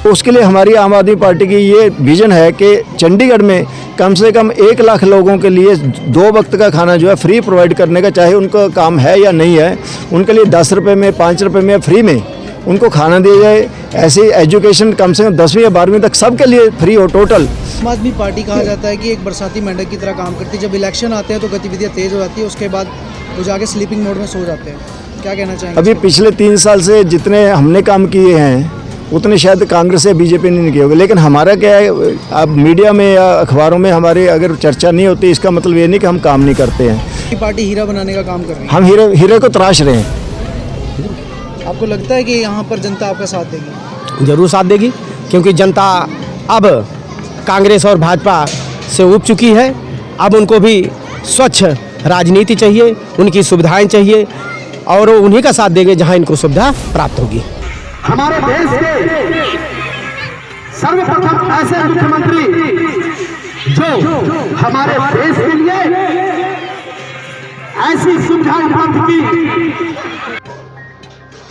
उसके लिए हमारी आम आदमी पार्टी की ये विज़न है कि चंडीगढ़ में कम से कम 1 लाख लोगों के लिए 2 वक्त का खाना जो है फ्री प्रोवाइड करने का, चाहे उनका काम है या नहीं है, उनके लिए 10 रुपये में, 5 रुपये में, फ्री में उनको खाना दिया जाए। ऐसे एजुकेशन कम से कम 10वीं या 12वीं तक सबके लिए फ्री हो टोटल। आम आदमी पार्टी कहा जाता है कि एक बरसाती मेंढक की तरह काम करती है। जब इलेक्शन आते हैं तो गतिविधियाँ तेज़ हो जाती है, उसके बाद वो जाके स्लीपिंग मोड में सो जाते हैं। क्या कहना चाहेंगे? अभी पिछले 3 साल से जितने हमने काम किए हैं उतने शायद कांग्रेस या बीजेपी ने नहीं किए होंगे, लेकिन हमारा क्या है, अब मीडिया में या अखबारों में हमारे अगर चर्चा नहीं होती, इसका मतलब ये नहीं कि हम काम नहीं करते हैं। पार्टी हीरा बनाने का काम कर रही है। हम हीरे को तराश रहे हैं। आपको लगता है कि यहाँ पर जनता आपका साथ देगी? जरूर साथ देगी, क्योंकि जनता अब कांग्रेस और भाजपा से उब चुकी है। अब उनको भी स्वच्छ राजनीति चाहिए, उनकी सुविधाएं चाहिए और उन्हीं का साथ देंगे जहां इनको सुविधा प्राप्त होगी। हमारे देश के सर्वप्रथम ऐसे मुख्यमंत्री जो हमारे देश के लिए ऐसी सुविधा उपलब्ध की।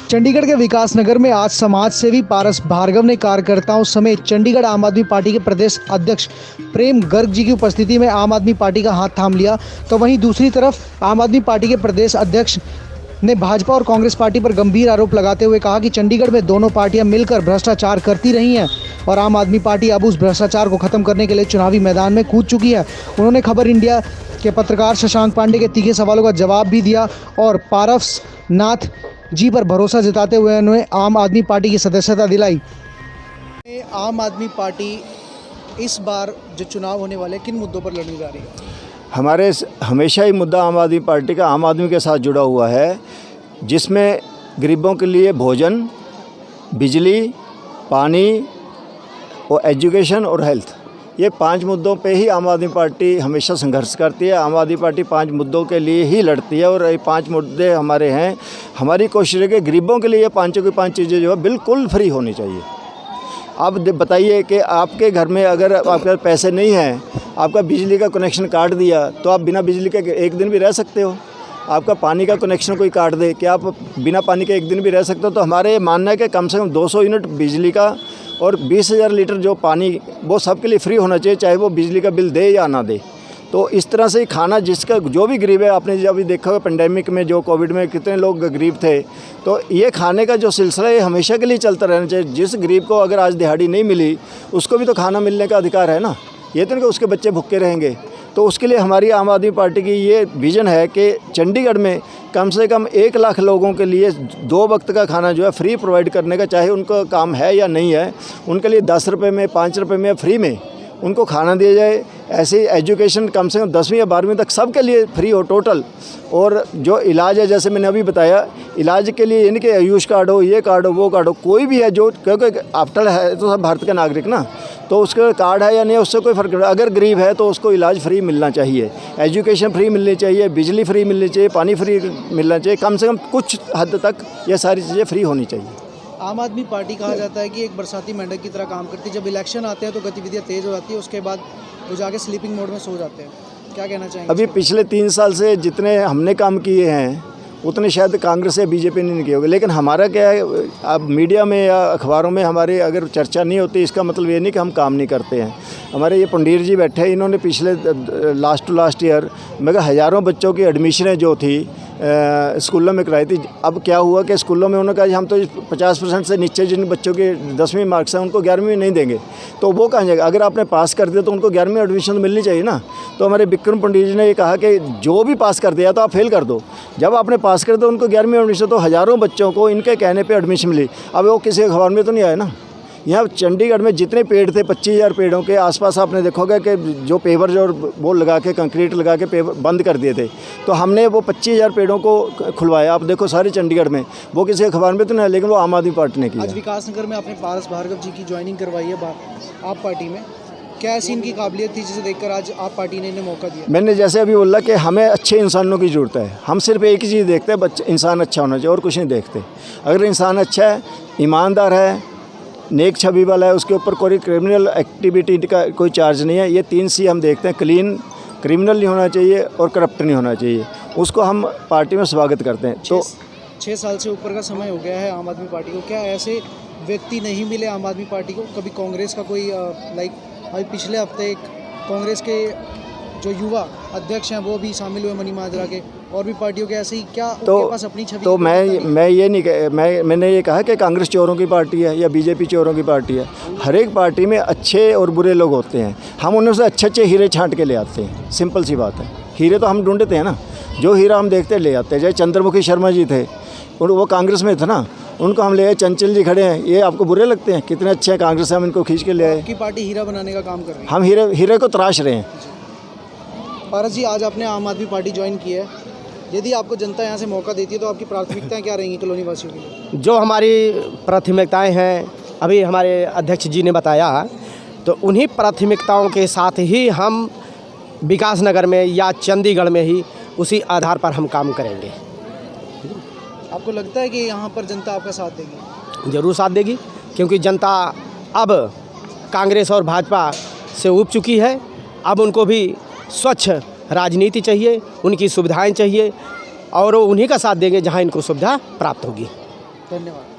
चंडीगढ़ के विकास नगर में आज समाज सेवी पारस भार्गव ने कार्यकर्ताओं समेत चंडीगढ़ आम आदमी पार्टी के प्रदेश अध्यक्ष प्रेम गर्ग जी की उपस्थिति में आम आदमी पार्टी का हाथ थाम लिया। तो वहीं दूसरी तरफ आम आदमी पार्टी के प्रदेश अध्यक्ष ने भाजपा और कांग्रेस पार्टी पर गंभीर आरोप लगाते हुए कहा कि चंडीगढ़ में दोनों पार्टियां मिलकर भ्रष्टाचार करती रही हैं और आम आदमी पार्टी अब उस भ्रष्टाचार को खत्म करने के लिए चुनावी मैदान में कूद चुकी है। उन्होंने खबर इंडिया के पत्रकार शशांक पांडे के तीखे सवालों का जवाब भी दिया और पारसनाथ जी पर भरोसा जताते हुए उन्होंने आम आदमी पार्टी की सदस्यता दिलाई। आम आदमी पार्टी इस बार जो चुनाव होने वाले किन मुद्दों पर लड़ने जा रही है? हमारे हमेशा ही मुद्दा आम आदमी पार्टी का आम आदमी के साथ जुड़ा हुआ है, जिसमें गरीबों के लिए भोजन, बिजली, पानी और एजुकेशन और हेल्थ, ये 5 मुद्दों पे ही आम आदमी पार्टी हमेशा संघर्ष करती है। आम आदमी पार्टी 5 मुद्दों के लिए ही लड़ती है और ये 5 मुद्दे हमारे हैं। हमारी कोशिश है कि गरीबों के लिए ये 5 की 5 चीज़ें जो है बिल्कुल फ्री होनी चाहिए। अब बताइए कि आपके घर में अगर आपके पास पैसे नहीं हैं, आपका बिजली का कनेक्शन काट दिया तो आप बिना बिजली के 1 दिन भी रह सकते हो। आपका पानी का कनेक्शन कोई काट दे, क्या आप बिना पानी के 1 दिन भी रह सकते हो? तो हमारे मानना है कि कम से कम 200 यूनिट बिजली का और 20,000 लीटर जो पानी, वो सबके लिए फ्री होना चाहिए, चाहे वो बिजली का बिल दे या ना दे। तो इस तरह से खाना जिसका जो भी गरीब है, आपने जब देखा होगा पेंडेमिक में जो कोविड में कितने लोग गरीब थे, तो ये खाने का जो सिलसिला है हमेशा के लिए चलता रहना चाहिए। जिस गरीब को अगर आज दिहाड़ी नहीं मिली, उसको भी तो खाना मिलने का अधिकार है ना। ये तो नहीं कि उसके बच्चे भूखे रहेंगे। तो उसके लिए हमारी आम आदमी पार्टी की ये विज़न है कि चंडीगढ़ में कम से कम 1 लाख लोगों के लिए 2 वक्त का खाना जो है फ्री प्रोवाइड करने का, चाहे उनका काम है या नहीं है, उनके लिए 10 रुपये में, 5 रुपये में, फ्री में उनको खाना दिया जाए। ऐसे एजुकेशन कम से कम 10वीं या 12वीं तक सबके लिए फ्री हो टोटल। और जो इलाज है, जैसे मैंने अभी बताया, इलाज के लिए यानी कि आयुष कार्ड हो, ये कार्ड हो, वो कार्ड हो, कोई भी है जो, क्योंकि आफ्टर है तो सब भारत का नागरिक ना, तो उसका कार्ड है या नहीं उससे कोई फ़र्क नहीं। अगर गरीब है तो उसको इलाज फ्री मिलना चाहिए, एजुकेशन फ्री मिलनी चाहिए, बिजली फ्री मिलनी चाहिए, पानी फ्री मिलना चाहिए। कम से कम कुछ हद तक ये सारी चीज़ें फ्री होनी चाहिए। आम आदमी पार्टी कहा जाता है कि एक बरसाती मेंढक की तरह काम करती है। जब इलेक्शन आते हैं तो गतिविधियाँ तेज़ हो जाती है, उसके बाद वो जाके स्लीपिंग मोड में सो जाते हैं। क्या कहना चाहेंगे? अभी पिछले 3 साल से जितने हमने काम किए हैं उतने शायद कांग्रेस या बीजेपी ने नहीं किए होंगे, लेकिन हमारा क्या है, अब मीडिया में या अखबारों में हमारे अगर चर्चा नहीं होती, इसका मतलब ये नहीं कि हम काम नहीं करते हैं। हमारे ये पंडीर जी बैठे हैं, इन्होंने पिछले लास्ट टू लास्ट ईयर मगर हज़ारों बच्चों की एडमिशनें जो थी स्कूलों में कराई थी। अब क्या हुआ कि स्कूलों में उन्होंने कहा हम तो 50% से नीचे जिन बच्चों के 10वीं मार्क्स हैं उनको 11वीं में नहीं देंगे, तो वो कहाँ जाएगा? अगर आपने पास कर दिया तो उनको 11वीं एडमिशन मिलनी चाहिए ना। तो हमारे विक्रम पंडित जी ने ये कहा कि जो भी पास कर दिया तो आप फेल कर दो। जब आपने पास कर दिया उनको 11वीं एडमिशन, तो हज़ारों बच्चों को इनके कहने पर एडमिशन मिली। अब वो किसी अखबार में तो नहीं आया ना। यहाँ चंडीगढ़ में जितने पेड़ थे 25,000 पेड़ों के आसपास आपने देखोगे कि जो पेवर जो वो लगा के कंक्रीट लगा के पेवर बंद कर दिए थे, तो हमने वो 25,000 पेड़ों को खुलवाया। आप देखो सारे चंडीगढ़ में, वो किसी अखबार में तो नहीं, लेकिन वो आम आदमी पार्टी ने की। आज विकास नगर में आपने पारस भार्गव जी की ज्वाइनिंग करवाई है आप पार्टी में, क्या ऐसी इनकी काबिलियत थी जिसे देखकर आज आप पार्टी ने इन्हें मौका दिया? मैंने जैसे अभी बोला कि हमें अच्छे इंसानों की ज़रूरत है। हम सिर्फ एक ही चीज़ देखते हैं, इंसान अच्छा होना चाहिए और कुछ नहीं देखते। अगर इंसान अच्छा है, ईमानदार है, नेक छवि वाला है, उसके ऊपर कोई क्रिमिनल एक्टिविटी का कोई चार्ज नहीं है, ये 3 C हम देखते हैं। क्लीन, क्रिमिनल नहीं होना चाहिए और करप्ट नहीं होना चाहिए, उसको हम पार्टी में स्वागत करते हैं। तो 6 साल से ऊपर का समय हो गया है आम आदमी पार्टी को, क्या ऐसे व्यक्ति नहीं मिले आम आदमी पार्टी को? कभी कांग्रेस का कोई अभी पिछले हफ्ते एक कांग्रेस के जो युवा अध्यक्ष हैं वो भी शामिल हुए मनी माजरा के, और भी पार्टियों के ऐसे ही, क्या उनके पास अपनी छवि? तो मैं ये नहीं मैंने ये कहा कि कांग्रेस चोरों की पार्टी है या बीजेपी चोरों की पार्टी है। हर एक पार्टी में अच्छे और बुरे लोग होते हैं, हम उनमें से अच्छे हीरे छांट के ले आते हैं, सिंपल सी बात है। हीरे तो हम ढूंढते हैं ना, जो हीरा हम देखते ले आते हैं। जैसे चंद्रमुखी शर्मा जी थे, वो कांग्रेस में थे ना, उनको हम ले आए। चंचल जी खड़े हैं, ये आपको बुरे लगते हैं? कितने अच्छे हैं कांग्रेस से, हम इनको खींच के ले आए। आपकी पार्टी हीरा बनाने का काम कर रही है? हम हीरे को तराश रहे हैं। पारस जी, आज आपने आम आदमी पार्टी ज्वाइन की है, यदि आपको जनता यहाँ से मौका देती है तो आपकी प्राथमिकताएं क्या रहेंगी कॉलोनी वासियों के लिए? जो हमारी प्राथमिकताएं हैं अभी हमारे अध्यक्ष जी ने बताया, तो उन्हीं प्राथमिकताओं के साथ ही हम विकास नगर में या चंडीगढ़ में ही उसी आधार पर हम काम करेंगे। आपको लगता है कि यहाँ पर जनता आपका साथ देगी? ज़रूर साथ देगी, क्योंकि जनता अब कांग्रेस और भाजपा से ऊब चुकी है। अब उनको भी स्वच्छ राजनीति चाहिए, उनकी सुविधाएं चाहिए, और वो उन्हीं का साथ देंगे जहां इनको सुविधा प्राप्त होगी। धन्यवाद।